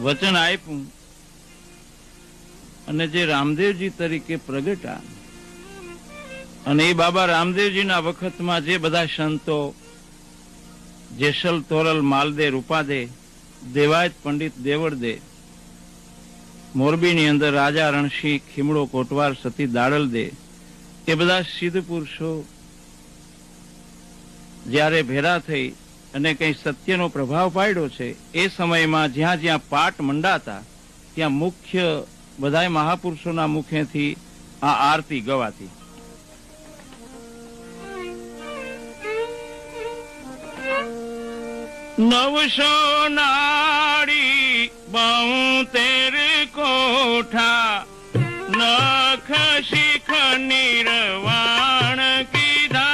વચન આપ્યું અને જે રામદેવજી તરીકે પ્રગટા, અને એ બાબા રામદેવજીના વખતમાં જે બધા સંતો જેસલ તોરલ માલદે રૂપાદે દેવાયત પંડિત દેવળદે, મોરબીની અંદર રાજા રણસિંહ ખીમડો કોટવાર સતી દાડલ દે, એ બધા સિદ્ધ પુરુષો જ્યારે ભેરા થઈ અને કઈ સત્યનો પ્રભાવ પાડ્યો છે, એ સમયમાં જ્યાં જ્યાં પાટ મંડાતા ત્યાં મુખ્ય બધા મહાપુરુષોના મુખેથી આ આરતી ગવાતી. નવસો નાડી 72 કોઠા નખ શીખ નિર્વાણ કીધા.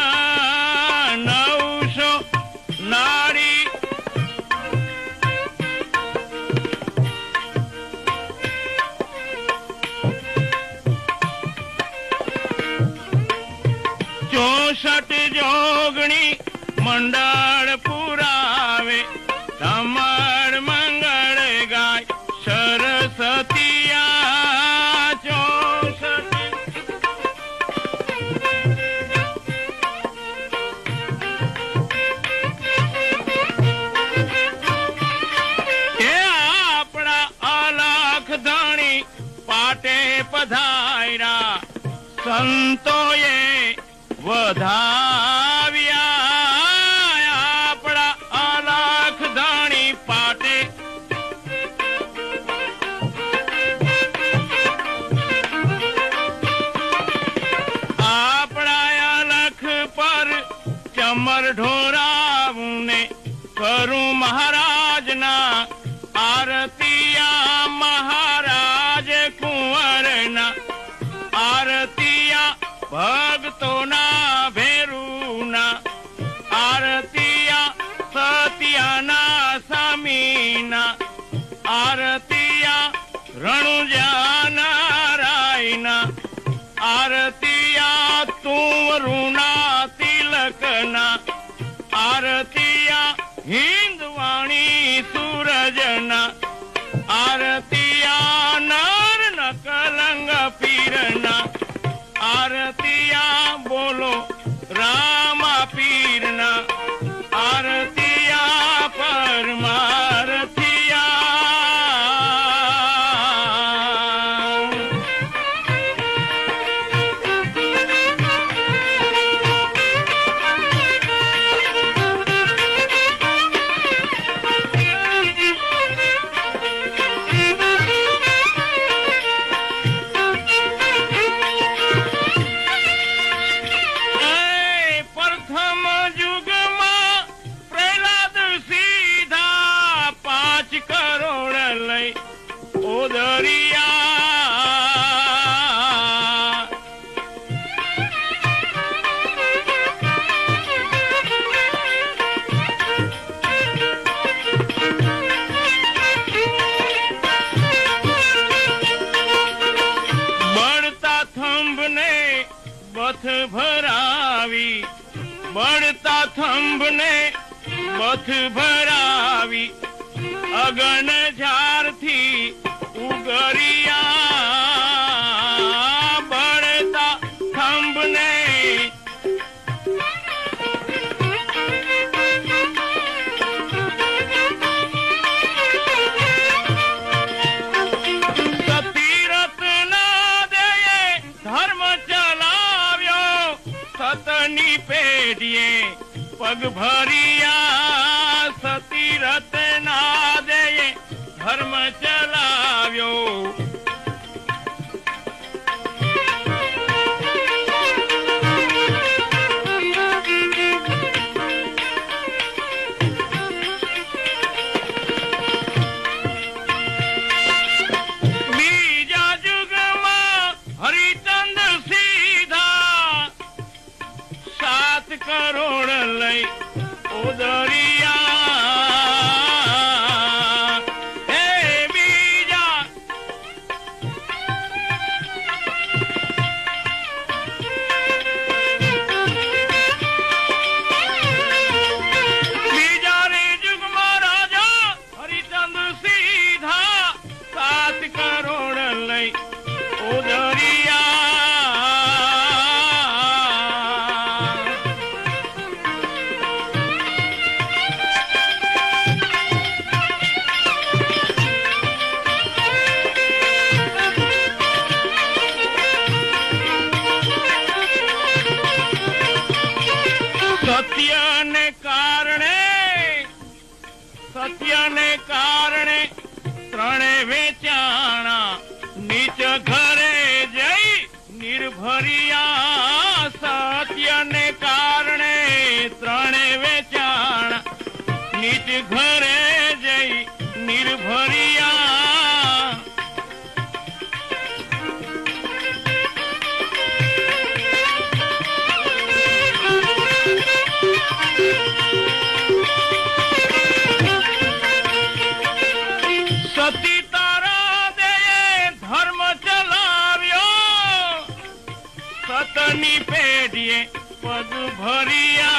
900 નાડી ચોસઠ જોગણી મંડળ પુરાવે, તમાર મંગળ ગાય સરસ્વતિયા. 64 એ આપણા અલખ ધણી પાટે પધાર્યા, સંતોએ વધાવ્યા. આપણા અલખ ધણી પાટે આપણા અલખ પર ચમર ઢોરાવું ને કરું મહારાજના આરતિયા. મહારાજ કુંવરના આરતિયા, ભક્તોના ભેરુના આરતિયા, સત્યાના સ્વામીના આરતિયા, રણુજા નારાયણના આરતિયા, તુંવરુના તિલકના આરતિયા, હિન્દવાણી સૂરજના આરતિયા, નર નકલંગ પીરના આરતિયા. બોલો રામા પીરના આરતિયા, પરમારતિયા. બળતા થંભને બથ ભરાવી, અગન ઝારથી ઉગરિયા. બળતા થંભને સતીરથ ના દયે ધર્મ ચલાવ્યો, સતની પેઢીએ પગ ભરિયા. સતીરથ ના દયે ધર્મ ચલાવ્યો, બીજા યુગમાં હરિચંદ સીધા 7 કરોડ લઈ ઉદરિયા. એ સતી તારા દે ધર્મ ચલાવ્યો, સતની પેઢીએ પગ ભર્યા.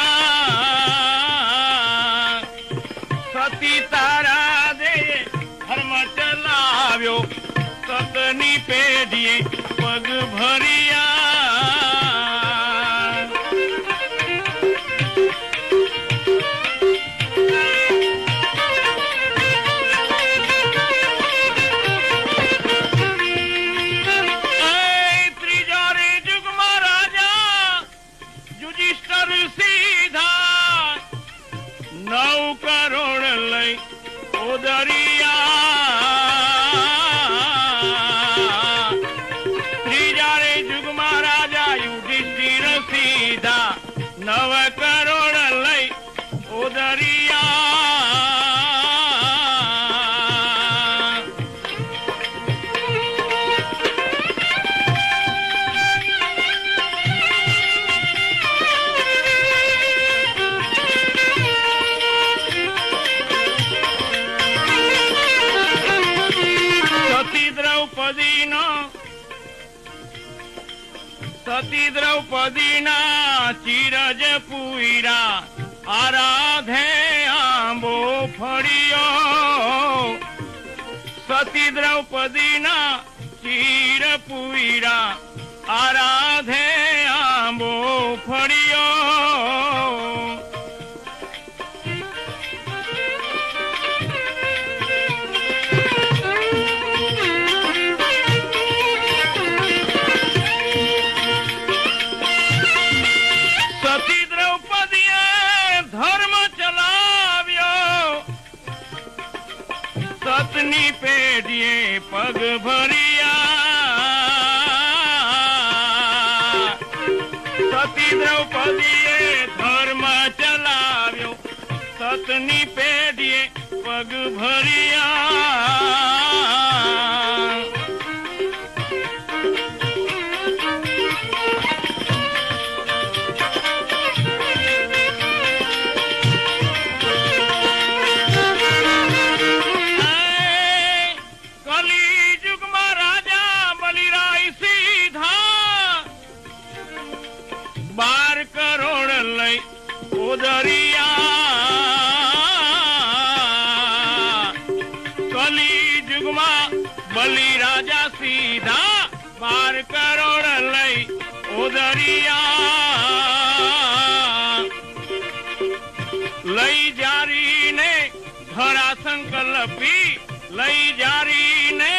સતી તારા દે ધર્મ ચલાવ્યો, સતની પેઢીએ પગ ભર્યા. સીધા 9 કરોડ લઈ ઓદરિયા. ત્રીજા રે યુગમાં રાજા યુધિષ્ઠિર સીધા 9 કરોડ લઈ ઓદરિયા. સતી દ્રૌપદીના ચીરજ પૂરા, આરાધે આંબો ફળિયો. સતી દ્રૌપદીના ચીર પૂરા, આરાધે આંબો ફળિયો. સતની પેઢીએ પગ ભર્યા. સતી દ્રૌપદીએ ધર્મ ચલાવ્યો, સતની પેઢીએ પગ ભર્યા. ઓદરિયા. કલી યુગમાં બલિ રાજા સીધા 12 કરોડ લઈ ઓદરિયા. લઈ જારીને ધરા સંકલ્પી, લઈ જારીને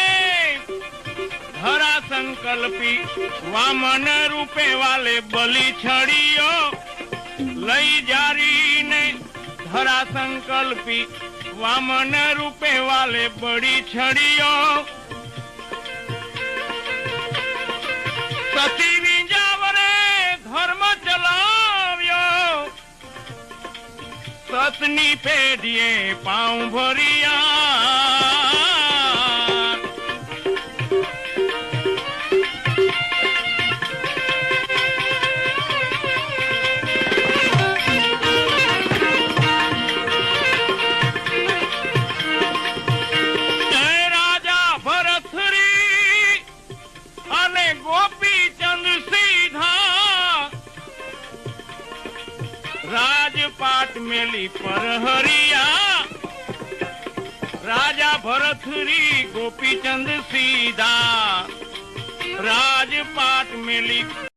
ધરા સંકલ્પી, વામન રૂપે વાલે બલિ છડિયો. લઈ જારીને ધરા સંકલ્પી, વામન રૂપે વાલે બળી છડિયો. સતી વિંજાવરે ધર્મ ચલાવ્યો, સતની પેઢીએ પાઉં ભર્યા. રાજપાટ મેલી પર હરિયા. રાજા ભરથરી ગોપીચંદ સીધા, રાજપાટ મેલી